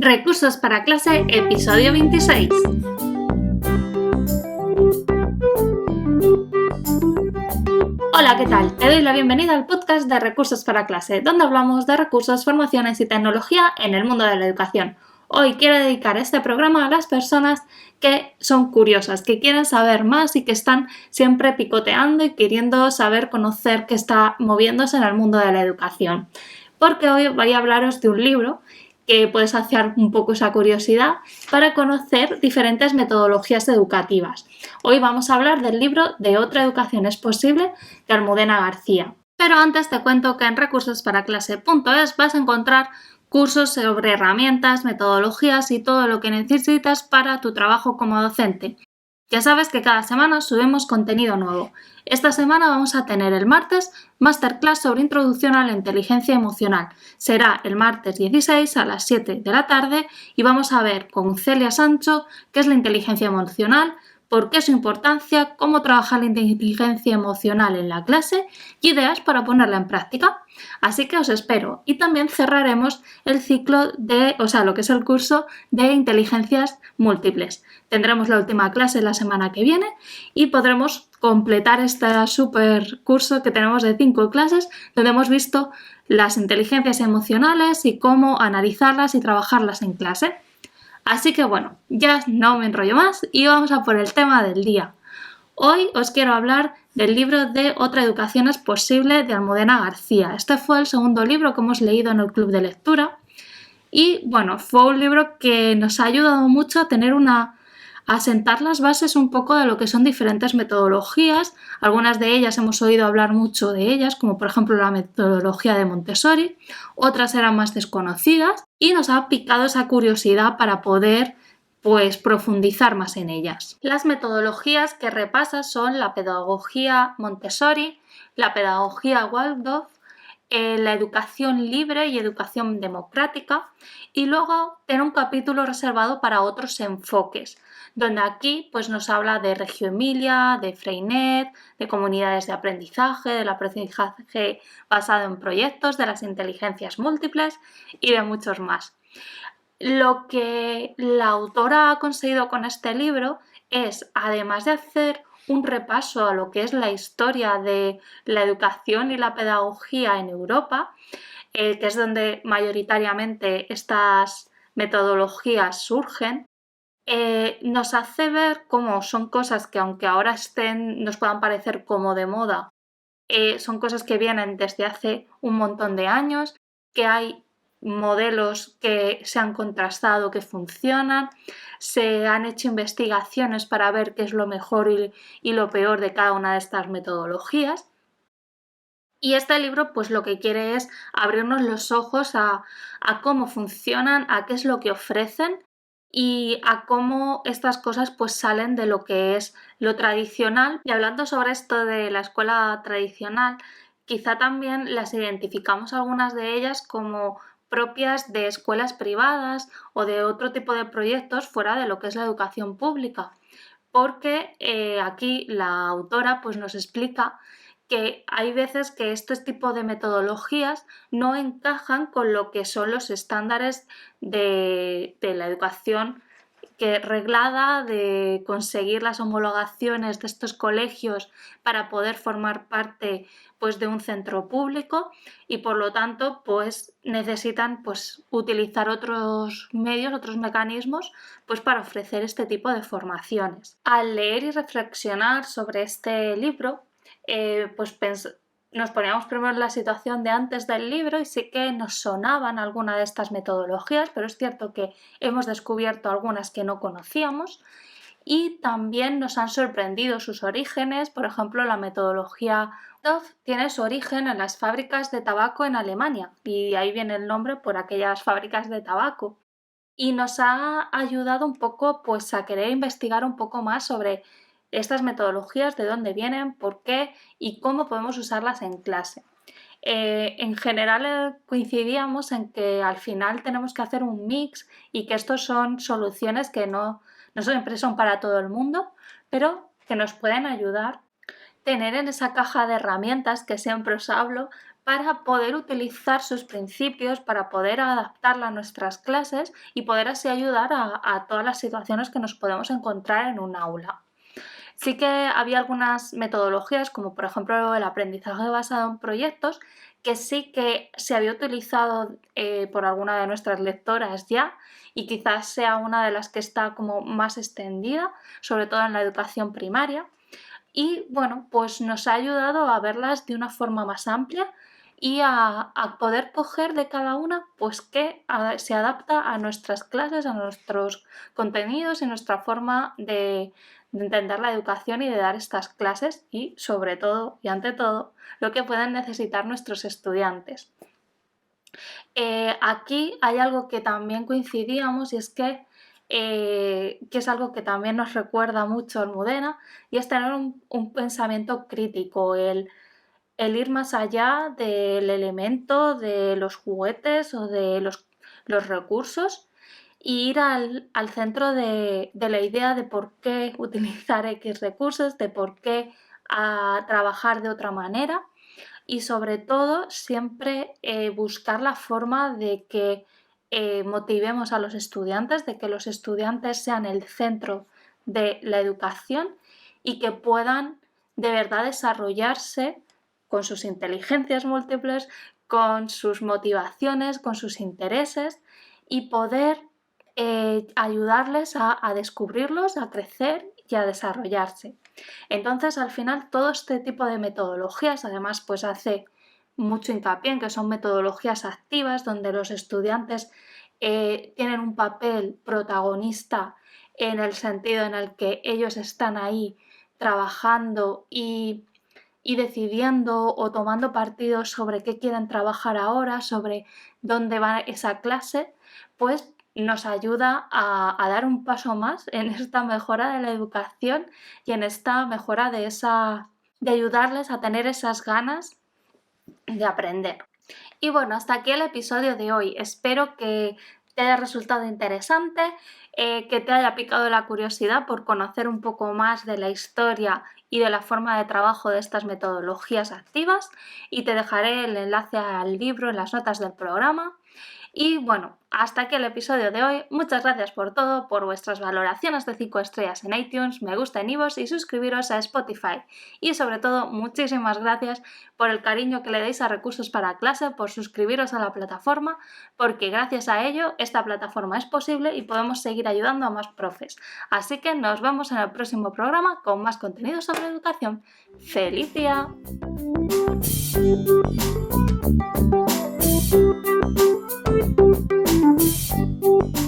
Recursos para clase, episodio 26. Hola, ¿qué tal? Te doy la bienvenida al podcast de Recursos para clase, donde hablamos de recursos, formaciones y tecnología en el mundo de la educación. Hoy quiero dedicar este programa a las personas que son curiosas, que quieren saber más y que están siempre picoteando y queriendo saber, conocer qué está moviéndose en el mundo de la educación. Porque hoy voy a hablaros de un libro que puede saciar un poco esa curiosidad para conocer diferentes metodologías educativas. Hoy vamos a hablar del libro De otra educación es posible, de Almudena García. Pero antes te cuento que en recursosparaClase.es vas a encontrar cursos sobre herramientas, metodologías y todo lo que necesitas para tu trabajo como docente. Ya sabes que cada semana subimos contenido nuevo. Esta semana vamos a tener el martes Masterclass sobre Introducción a la Inteligencia Emocional. Será el martes 16 a las 7 de la tarde y vamos a ver con Celia Sancho qué es la inteligencia emocional, por qué su importancia, cómo trabajar la inteligencia emocional en la clase y ideas para ponerla en práctica. Así que os espero. Y también cerraremos el ciclo lo que es el curso de inteligencias múltiples. Tendremos la última clase la semana que viene y podremos completar este super curso que tenemos de 5 clases donde hemos visto las inteligencias emocionales y cómo analizarlas y trabajarlas en clase. Así que bueno, ya no me enrollo más y vamos a por el tema del día. Hoy os quiero hablar del libro de Otra educación es posible de Almudena García. Este fue el segundo libro que hemos leído en el club de lectura y bueno, fue un libro que nos ha ayudado mucho a sentar las bases un poco de lo que son diferentes metodologías. Algunas de ellas hemos oído hablar mucho de ellas, como por ejemplo la metodología de Montessori, otras eran más desconocidas y nos ha picado esa curiosidad para poder profundizar más en ellas. Las metodologías que repasa son la pedagogía Montessori, la pedagogía Waldorf, la educación libre y educación democrática, y luego tiene un capítulo reservado para otros enfoques, donde aquí nos habla de Reggio Emilia, de Freinet, de comunidades de aprendizaje, del aprendizaje basado en proyectos, de las inteligencias múltiples y de muchos más. Lo que la autora ha conseguido con este libro es, además de hacer un repaso a lo que es la historia de la educación y la pedagogía en Europa, que es donde mayoritariamente estas metodologías surgen, nos hace ver cómo son cosas que, aunque ahora nos puedan parecer como de moda, son cosas que vienen desde hace un montón de años, que hay modelos que se han contrastado, que funcionan, se han hecho investigaciones para ver qué es lo mejor y lo peor de cada una de estas metodologías. Y este libro lo que quiere es abrirnos los ojos a cómo funcionan, a qué es lo que ofrecen y a cómo estas cosas salen de lo que es lo tradicional. Y hablando sobre esto de la escuela tradicional, quizá también las identificamos algunas de ellas como propias de escuelas privadas o de otro tipo de proyectos fuera de lo que es la educación pública, porque aquí la autora nos explica que hay veces que este tipo de metodologías no encajan con lo que son los estándares de la educación reglada, de conseguir las homologaciones de estos colegios para poder formar parte de un centro público y por lo tanto necesitan utilizar otros medios, otros mecanismos para ofrecer este tipo de formaciones. Al leer y reflexionar sobre este libro, nos poníamos primero en la situación de antes del libro y sí que nos sonaban algunas de estas metodologías, pero es cierto que hemos descubierto algunas que no conocíamos y también nos han sorprendido sus orígenes. Por ejemplo, la metodología Waldorf tiene su origen en las fábricas de tabaco en Alemania y ahí viene el nombre por aquellas fábricas de tabaco. Y nos ha ayudado un poco a querer investigar un poco más sobre estas metodologías, de dónde vienen, por qué y cómo podemos usarlas en clase. En general coincidíamos en que al final tenemos que hacer un mix y que estos son soluciones que no siempre son para todo el mundo, pero que nos pueden ayudar tener en esa caja de herramientas que siempre os hablo para poder utilizar sus principios, para poder adaptarla a nuestras clases y poder así ayudar a todas las situaciones que nos podemos encontrar en un aula. Sí que había algunas metodologías, como por ejemplo el aprendizaje basado en proyectos, que sí que se había utilizado por alguna de nuestras lectoras ya, y quizás sea una de las que está como más extendida, sobre todo en la educación primaria. Y bueno, pues nos ha ayudado a verlas de una forma más amplia y a poder coger de cada una pues que se adapta a nuestras clases, a nuestros contenidos y nuestra forma de entender la educación y de dar estas clases y sobre todo y ante todo lo que pueden necesitar nuestros estudiantes. Aquí hay algo que también coincidíamos y es que es algo que también nos recuerda mucho Almudena, y es tener un pensamiento crítico, el ir más allá del elemento, de los juguetes o de los recursos, y ir al centro de la idea de por qué utilizar X recursos, de por qué trabajar de otra manera. Y sobre todo siempre buscar la forma de que motivemos a los estudiantes, de que los estudiantes sean el centro de la educación y que puedan de verdad desarrollarse con sus inteligencias múltiples, con sus motivaciones, con sus intereses y poder ayudarles a descubrirlos, a crecer y a desarrollarse. Entonces, al final, todo este tipo de metodologías, además, pues hace mucho hincapié en que son metodologías activas, donde los estudiantes tienen un papel protagonista en el sentido en el que ellos están ahí trabajando y decidiendo o tomando partido sobre qué quieren trabajar ahora, sobre dónde va esa clase, pues nos ayuda a dar un paso más en esta mejora de la educación y en esta mejora de ayudarles a tener esas ganas de aprender. Y bueno, hasta aquí el episodio de hoy. Espero que te haya resultado interesante, que te haya picado la curiosidad por conocer un poco más de la historia y de la forma de trabajo de estas metodologías activas, y te dejaré el enlace al libro en las notas del programa. Y bueno, hasta aquí el episodio de hoy. Muchas gracias por todo, por vuestras valoraciones de 5 estrellas en iTunes, me gusta en iVoox y suscribiros a Spotify. Y sobre todo, muchísimas gracias por el cariño que le deis a Recursos para Clase, por suscribiros a la plataforma, porque gracias a ello esta plataforma es posible y podemos seguir ayudando a más profes. Así que nos vemos en el próximo programa con más contenido sobre educación. ¡Feliz día! Thank you.